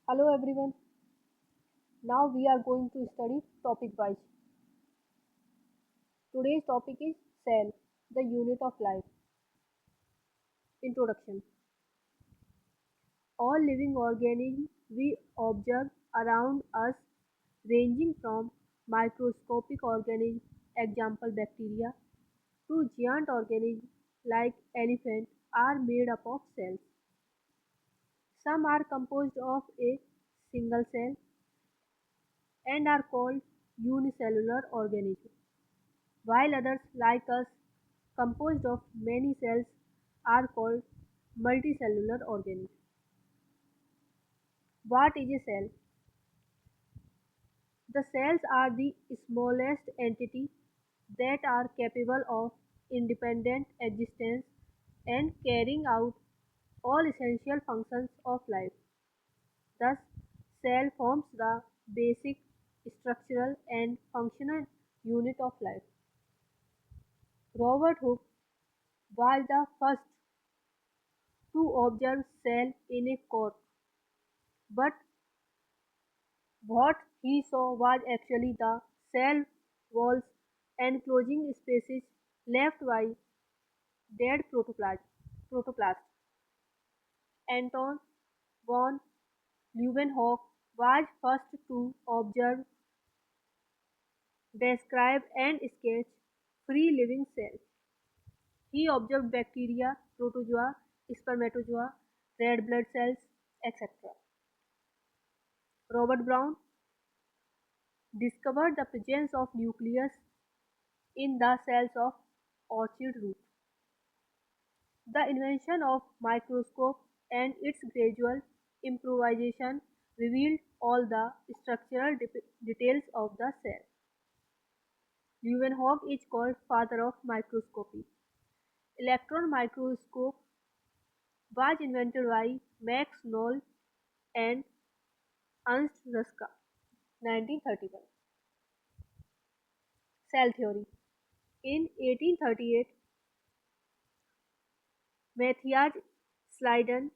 Hello everyone. Now we are going to study topic wise. Today's topic is cell, the unit of life. Introduction. All living organisms we observe around us ranging from microscopic organisms, example bacteria, to giant organisms like elephant are made up of cells. Some are composed of a single cell and are called unicellular organisms, while others, like us, composed of many cells, are called multicellular organisms. What is a cell? The cells are the smallest entity that are capable of independent existence and carrying out all essential functions of life. Thus, cell forms the basic structural and functional unit of life. Robert Hooke was the first to observe cell in a cork, but what he saw was actually the cell walls enclosing spaces left by dead protoplasts. Anton von Leeuwenhoek was first to observe, describe, and sketch free living cells. He observed bacteria, protozoa, spermatozoa, red blood cells, etc. Robert Brown discovered the presence of nucleus in the cells of orchid root. The invention of microscope and its gradual improvisation revealed all the structural details of the cell. Leeuwenhoek is called father of microscopy. Electron microscope was invented by Max Knoll and Ernst Ruska, 1931. Cell theory. In 1838, Matthias Schleiden,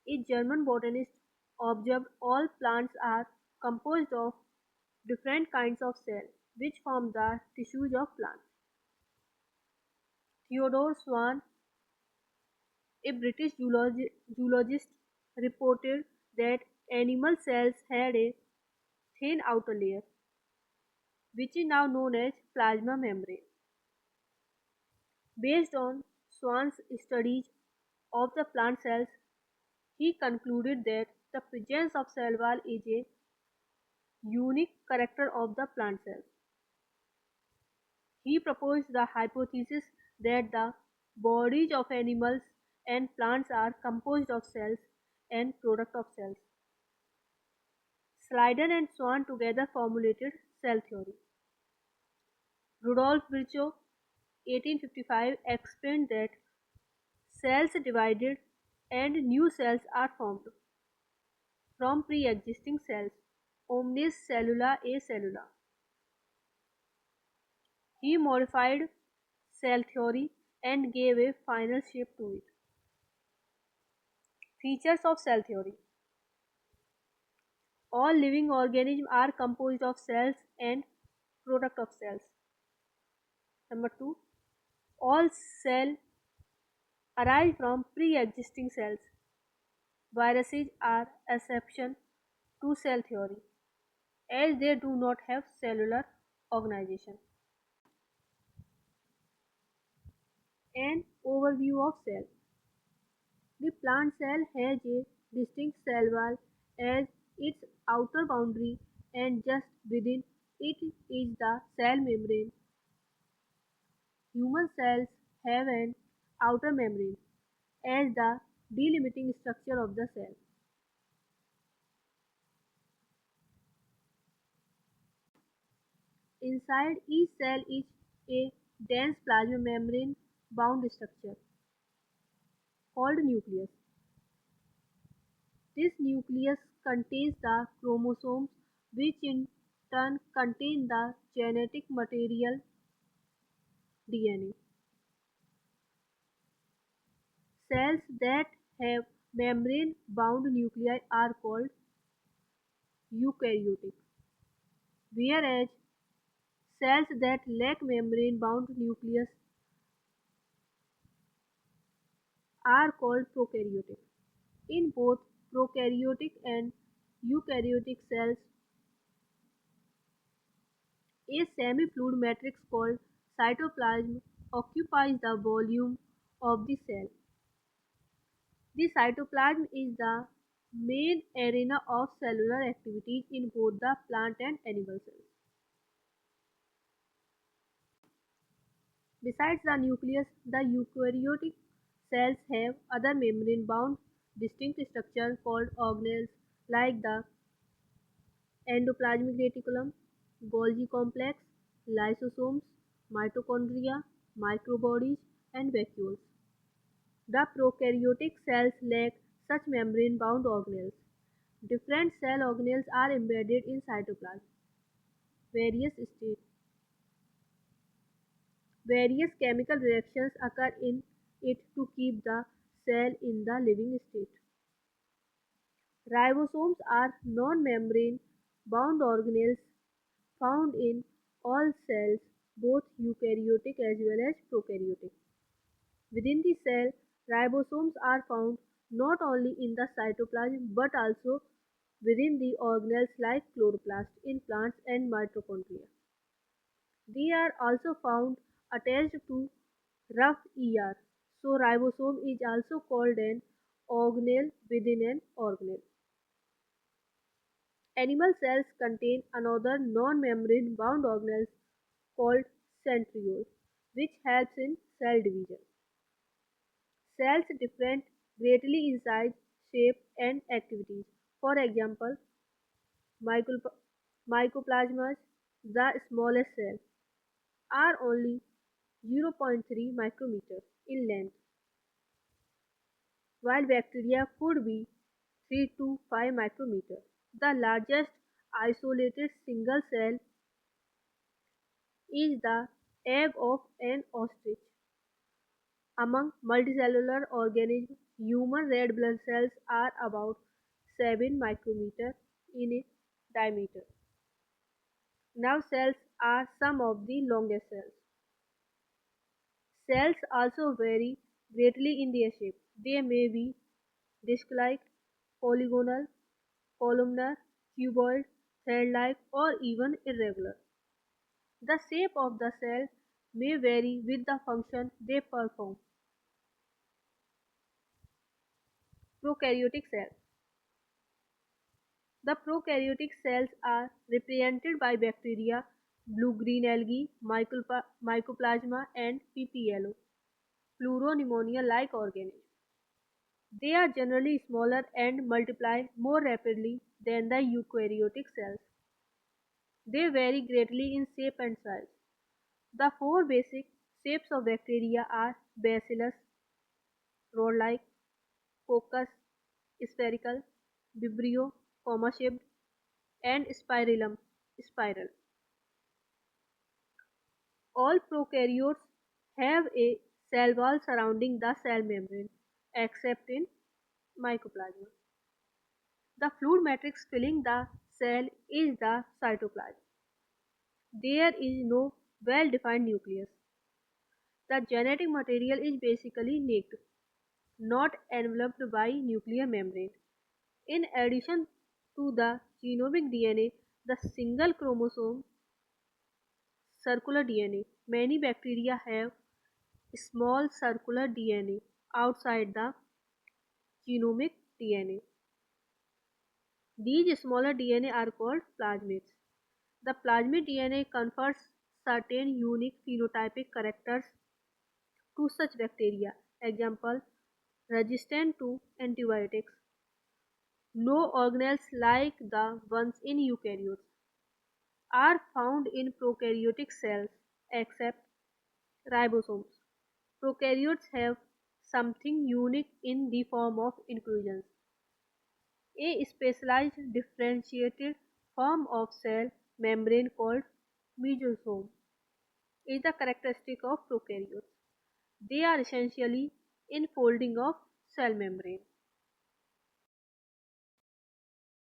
a German botanist, observed all plants are composed of different kinds of cells which form the tissues of plants. Theodore Swan, a British zoologist, reported that animal cells had a thin outer layer, which is now known as plasma membrane. Based on Swan's studies of the plant cells, he concluded that the presence of cell wall is a unique character of the plant cells. He proposed the hypothesis that the bodies of animals and plants are composed of cells and product of cells. Schleiden and Swan together formulated cell theory. Rudolf Virchow, 1855, explained that cells divided and new cells are formed from pre-existing cells, omnis cellula a cellula. He modified cell theory and gave a final shape to it. Features of cell theory. All living organisms are composed of cells and product of cells. Number 2. All cells arise from pre-existing cells. Viruses are exception to cell theory as they do not have cellular organization. An overview of cell. The plant cell has a distinct cell wall as its outer boundary, and just within it is the cell membrane. Human cells have an outer membrane as the delimiting structure of the cell. Inside each cell is a dense plasma membrane bound structure called nucleus. This nucleus contains the chromosomes, which in turn contain the genetic material DNA. Cells that have membrane bound nuclei are called eukaryotic, whereas cells that lack membrane-bound nucleus are called prokaryotic. In both prokaryotic and eukaryotic cells, a semi-fluid matrix called cytoplasm occupies the volume of the cell. The cytoplasm is the main arena of cellular activities in both the plant and animal cells. Besides the nucleus, the eukaryotic cells have other membrane-bound distinct structures called organelles like the endoplasmic reticulum, Golgi complex, lysosomes, mitochondria, microbodies, and vacuoles. The prokaryotic cells lack such membrane-bound organelles. Different cell organelles are embedded in cytoplasm. Various states. Various chemical reactions occur in it to keep the cell in the living state. Ribosomes are non-membrane bound organelles found in all cells, both eukaryotic as well as prokaryotic. Within the cell, ribosomes are found not only in the cytoplasm but also within the organelles like chloroplast in plants and mitochondria. They are also found attached to rough ER, so ribosome is also called an organelle within an organelle. Animal cells contain another non-membrane bound organelle called centriole, which helps in cell division. Cells differ greatly in size, shape, and activities. For example, mycoplasmas, the smallest cell, are only 0.3 micrometer in length, while bacteria could be 3 to 5 micrometer. The largest isolated single cell is the egg of an ostrich. Among multicellular organisms, human red blood cells are about 7 micrometer in diameter. Nerve cells are some of the longest cells. Cells also vary greatly in their shape. They may be disc-like, polygonal, columnar, cuboid, thread-like, or even irregular. The shape of the cell may vary with the function they perform. Prokaryotic cells. The prokaryotic cells are represented by bacteria, blue-green algae, mycoplasma, and PPLO, fluoropneumonia-like organisms. They are generally smaller and multiply more rapidly than the eukaryotic cells. They vary greatly in shape and size. The four basic shapes of bacteria are bacillus, rod-like, coccus, spherical, vibrio, comma-shaped, and spirillum, spiral. All prokaryotes have a cell wall surrounding the cell membrane, except in mycoplasma. The fluid matrix filling the cell is the cytoplasm. There is no well-defined nucleus. The genetic material is basically naked, not enveloped by nuclear membrane. In addition to the genomic DNA, the single chromosome circular DNA, many bacteria have small circular DNA outside the genomic DNA. These smaller DNA are called plasmids. The plasmid DNA confers certain unique phenotypic characters to such bacteria. Example, resistant to antibiotics. No organelles like the ones in eukaryotes are found in prokaryotic cells except ribosomes. Prokaryotes have something unique in the form of inclusions. A specialized differentiated form of cell membrane called mesosome is the characteristic of prokaryotes. They are essentially infolding of cell membrane.